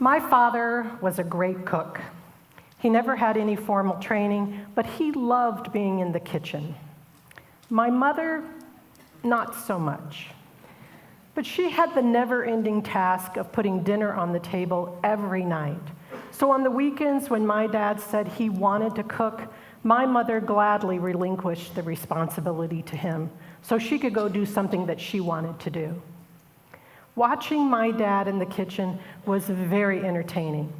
My father was a great cook. He never had any formal training, but he loved being in the kitchen. My mother, not so much. But she had the never-ending task of putting dinner on the table every night. So on the weekends when my dad said he wanted to cook, my mother gladly relinquished the responsibility to him so she could go do something that she wanted to do. Watching my dad in the kitchen was very entertaining.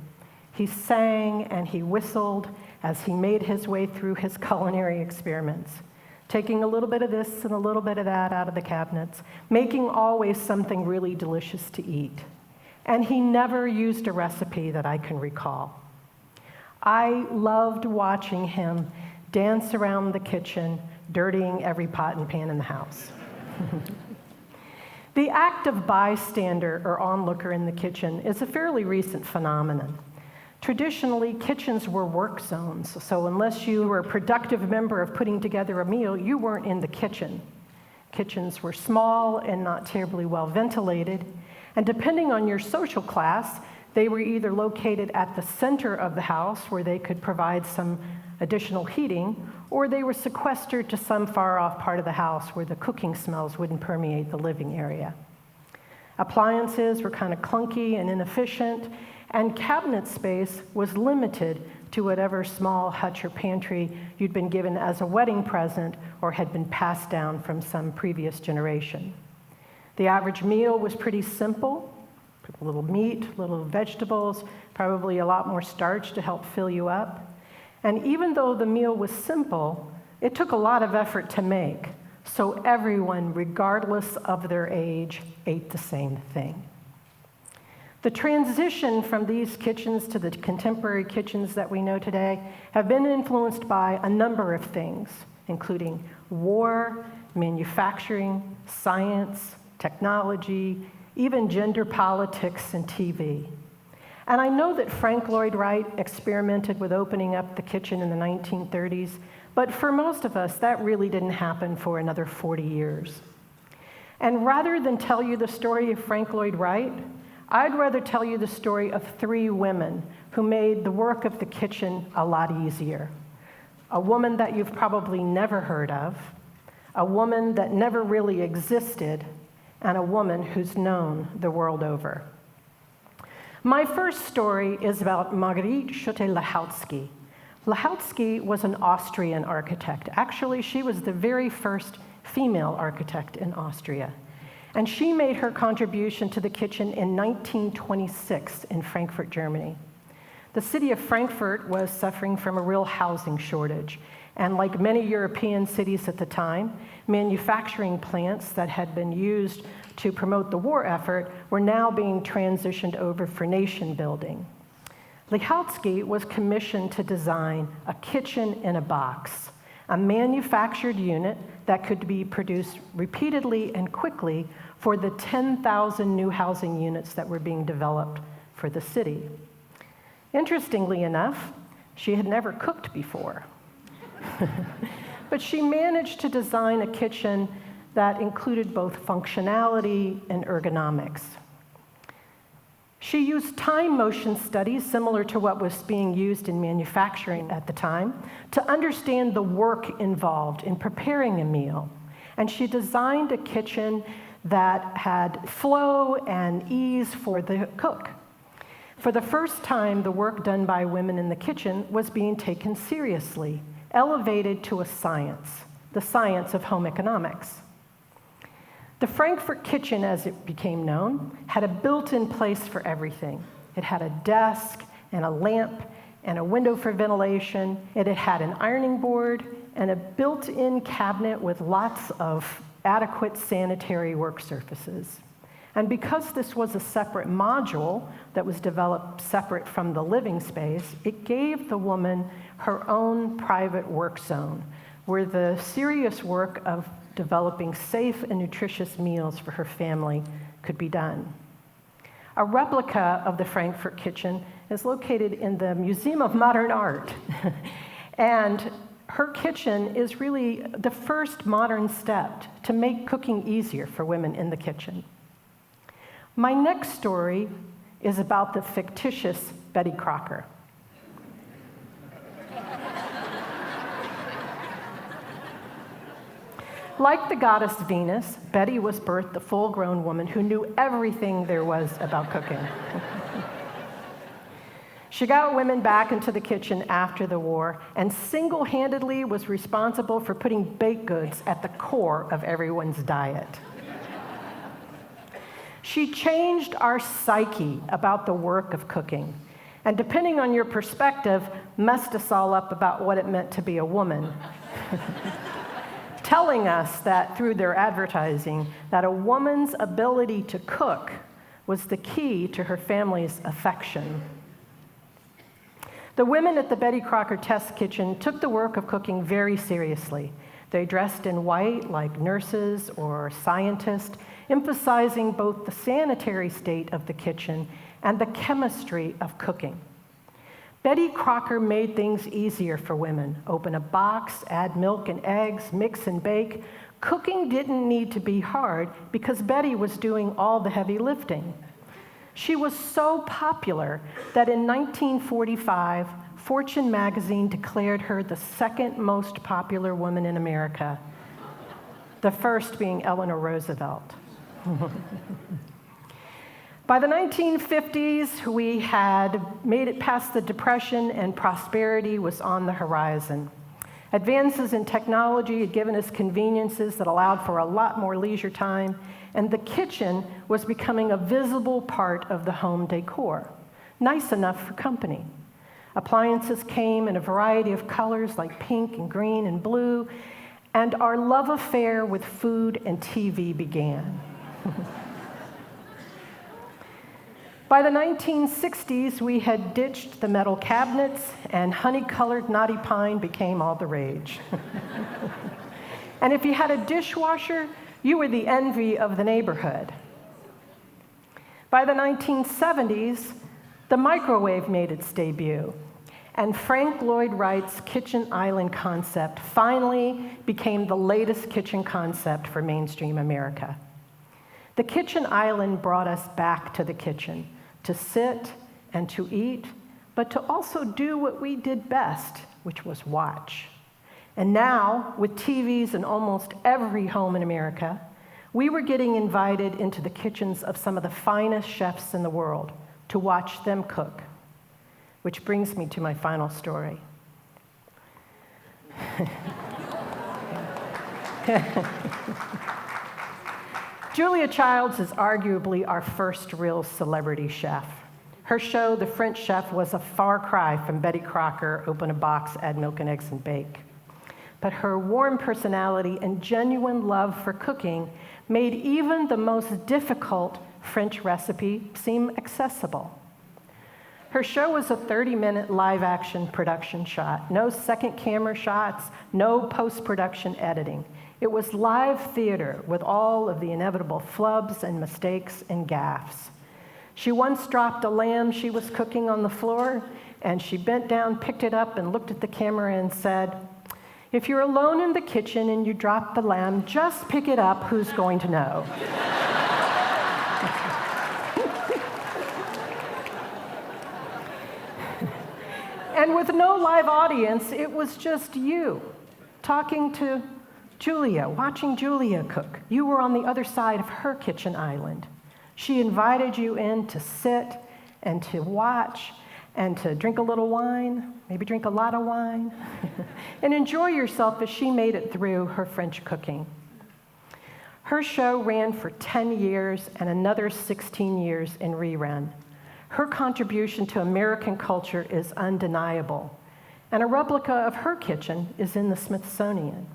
He sang and he whistled as he made his way through his culinary experiments, taking a little bit of this and a little bit of that out of the cabinets, making always something really delicious to eat. And he never used a recipe that I can recall. I loved watching him dance around the kitchen, dirtying every pot and pan in the house. The act of bystander or onlooker in the kitchen is a fairly recent phenomenon. Traditionally, kitchens were work zones, so unless you were a productive member of putting together a meal, you weren't in the kitchen. Kitchens were small and not terribly well ventilated, and depending on your social class, they were either located at the center of the house where they could provide some additional heating, or they were sequestered to some far-off part of the house where the cooking smells wouldn't permeate the living area. Appliances were kind of clunky and inefficient, and cabinet space was limited to whatever small hutch or pantry you'd been given as a wedding present or had been passed down from some previous generation. The average meal was pretty simple: a little meat, little vegetables, probably a lot more starch to help fill you up. And even though the meal was simple, it took a lot of effort to make, so everyone, regardless of their age, ate the same thing. The transition from these kitchens to the contemporary kitchens that we know today have been influenced by a number of things, including war, manufacturing, science, technology, even gender politics and TV. And I know that Frank Lloyd Wright experimented with opening up the kitchen in the 1930s, but for most of us, that really didn't happen for another 40 years. And rather than tell you the story of Frank Lloyd Wright, I'd rather tell you the story of 3 women who made the work of the kitchen a lot easier. A woman that you've probably never heard of, a woman that never really existed, and a woman who's known the world over. My first story is about Marguerite Schotte-Lehautsky. Lehautsky was an Austrian architect. Actually, she was the very first female architect in Austria. And she made her contribution to the kitchen in 1926 in Frankfurt, Germany. The city of Frankfurt was suffering from a real housing shortage. And like many European cities at the time, manufacturing plants that had been used to promote the war effort were now being transitioned over for nation building. Lehautsky was commissioned to design a kitchen in a box, a manufactured unit that could be produced repeatedly and quickly for the 10,000 new housing units that were being developed for the city. Interestingly enough, she had never cooked before. But she managed to design a kitchen that included both functionality and ergonomics. She used time motion studies, similar to what was being used in manufacturing at the time, to understand the work involved in preparing a meal. And she designed a kitchen that had flow and ease for the cook. For the first time, the work done by women in the kitchen was being taken seriously, elevated to a science, the science of home economics. The Frankfurt kitchen, as it became known, had a built-in place for everything. It had a desk and a lamp and a window for ventilation. It had an ironing board and a built-in cabinet with lots of adequate sanitary work surfaces. And because this was a separate module that was developed separate from the living space, it gave the woman her own private work zone, where the serious work of developing safe and nutritious meals for her family could be done. A replica of the Frankfurt kitchen is located in the Museum of Modern Art. And her kitchen is really the first modern step to make cooking easier for women in the kitchen. My next story is about the fictitious Betty Crocker. Like the goddess Venus, Betty was birthed a full-grown woman who knew everything there was about cooking. She got women back into the kitchen after the war and single-handedly was responsible for putting baked goods at the core of everyone's diet. She changed our psyche about the work of cooking, and depending on your perspective, messed us all up about what it meant to be a woman. Telling us that through their advertising, that a woman's ability to cook was the key to her family's affection. The women at the Betty Crocker Test Kitchen took the work of cooking very seriously. They dressed in white like nurses or scientists, emphasizing both the sanitary state of the kitchen and the chemistry of cooking. Betty Crocker made things easier for women. Open a box, add milk and eggs, mix and bake. Cooking didn't need to be hard because Betty was doing all the heavy lifting. She was so popular that in 1945, Fortune magazine declared her the second most popular woman in America, the first being Eleanor Roosevelt. By the 1950s, we had made it past the Depression and prosperity was on the horizon. Advances in technology had given us conveniences that allowed for a lot more leisure time, and the kitchen was becoming a visible part of the home decor, nice enough for company. Appliances came in a variety of colors like pink and green and blue, and our love affair with food and TV began. By the 1960s, we had ditched the metal cabinets, and honey-colored knotty pine became all the rage. And if you had a dishwasher, you were the envy of the neighborhood. By the 1970s, the microwave made its debut, and Frank Lloyd Wright's kitchen island concept finally became the latest kitchen concept for mainstream America. The kitchen island brought us back to the kitchen, to sit and to eat, but to also do what we did best, which was watch. And now, with TVs in almost every home in America, we were getting invited into the kitchens of some of the finest chefs in the world to watch them cook, which brings me to my final story. Julia Childs is arguably our first real celebrity chef. Her show, The French Chef, was a far cry from Betty Crocker, open a box, add milk and eggs, and bake. But her warm personality and genuine love for cooking made even the most difficult French recipe seem accessible. Her show was a 30-minute live-action production shot, no second camera shots, no post-production editing. It was live theater with all of the inevitable flubs and mistakes and gaffes. She once dropped a lamb she was cooking on the floor, and she bent down, picked it up, and looked at the camera and said, "If you're alone in the kitchen and you drop the lamb, just pick it up, who's going to know?" And with no live audience, it was just you talking to Julia, watching Julia cook. You were on the other side of her kitchen island. She invited you in to sit and to watch and to drink a little wine, maybe drink a lot of wine, and enjoy yourself as she made it through her French cooking. Her show ran for 10 years and another 16 years in rerun. Her contribution to American culture is undeniable, and a replica of her kitchen is in the Smithsonian.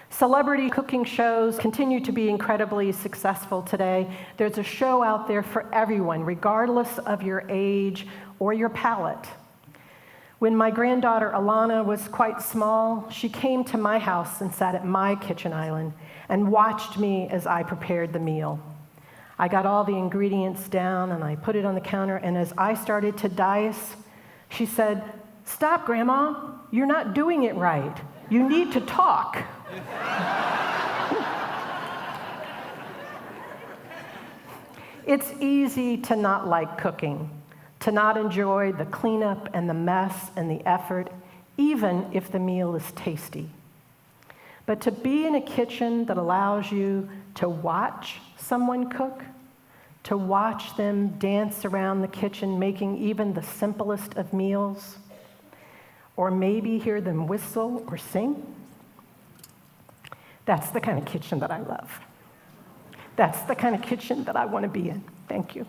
Celebrity cooking shows continue to be incredibly successful today. There's a show out there for everyone, regardless of your age or your palate. When my granddaughter Alana was quite small, she came to my house and sat at my kitchen island and watched me as I prepared the meal. I got all the ingredients down and I put it on the counter, and as I started to dice, she said, "Stop, Grandma, you're not doing it right. You need to talk." It's easy to not like cooking, to not enjoy the cleanup and the mess and the effort, even if the meal is tasty. But to be in a kitchen that allows you to watch someone cook, to watch them dance around the kitchen making even the simplest of meals, or maybe hear them whistle or sing, that's the kind of kitchen that I love. That's the kind of kitchen that I want to be in. Thank you.